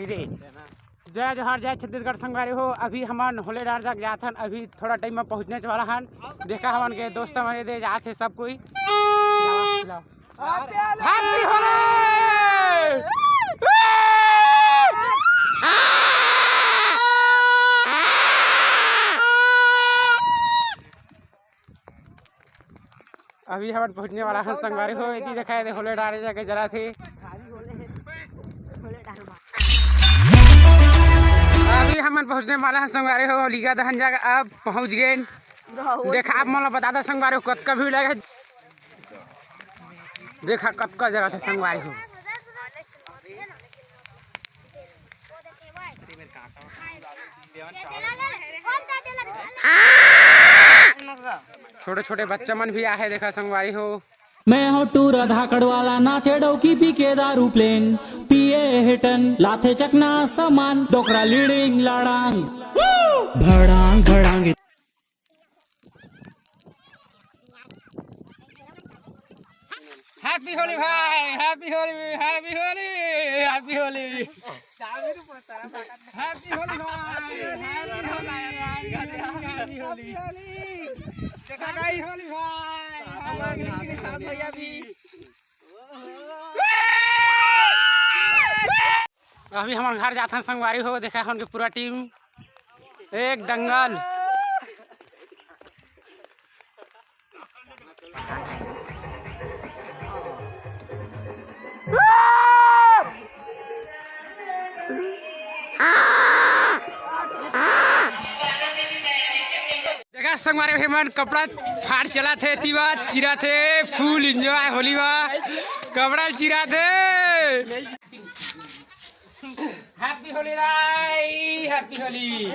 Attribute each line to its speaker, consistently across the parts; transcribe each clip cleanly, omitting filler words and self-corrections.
Speaker 1: रे। जय जोहार जय छत्तीसगढ़ संगवारी हो। अभी हमान होले डार तक जात हन, अभी थोड़ा टाइम में पहुँचने वाला हन। देखा हमन के दोस्त हमारे दे जाते सब कोई। हैप्पी होली। अभी हम पहुँचने वाला है संगवारी हो। इतनी देखा है होले डारे जाके जरा थे। अभी हम पहुँचने वाला है संगवारी हो। लिगा दहन जाकर अब पहुँच गए। देखा आप मतलब बता दो संगवारी हो कत का भीड़ लगे। देखा कत का जरा थे संगवारी हो। छोटे छोटे बच्चा मन भी आए देखा संगवारी हो।
Speaker 2: मैं हो टूरा धाकड़ वाला नाचे डौकी पी के दारू प्लेन पिए हिटन लाथे चकना सामान डोकरा लीडिंग लाड़ांग भड़ांग भड़ांग।
Speaker 1: हैप्पी होली भाई, happy Holi, happy Holi, happy Holi, happy Holi भाई, हैप्पी होली। देखा गाइस होली भाई, हमारे साथ भैया भी। अभी हमारे घर जाते हैं संगवारी हो। देखा है उनकी पूरा टीम एक दंगल। देखा संगवारी भाई मन कपड़ा फाड़ चला थे तीवा चिरा थे फुल एंजॉय होली बा कपड़ा चिरा थे। हैप्पी होली राई, हैप्पी होली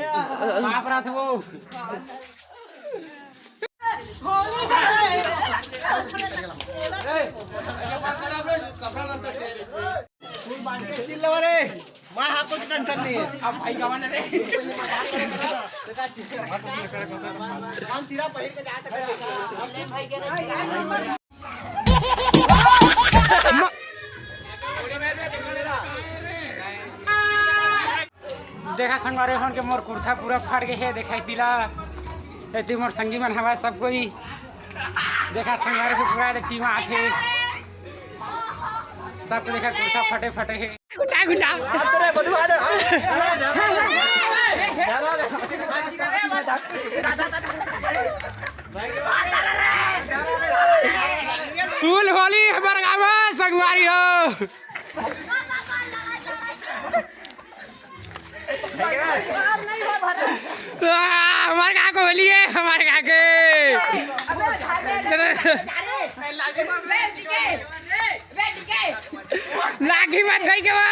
Speaker 1: आप रात वो
Speaker 3: मां हाको टेंशन नहीं है।
Speaker 1: अब भाई गवाने रे
Speaker 3: हम चिरा पहिर के जा सकते हैं भाई के
Speaker 1: देखा संगवारी होन के मोर कुर्ता पूरा फाड़ गए है। देखा दिला एती मोर संगी मन हवा सब कोई। देखा संगवारी को पूरा टीम आथे सब देखा कुर्ता फटे फटे है। गुंडा गुंडा फुल होली हमारे गाँव में संगवारी हो। हमारे गाँव को होली है, हमारे गाँव के लागी मत गई के वो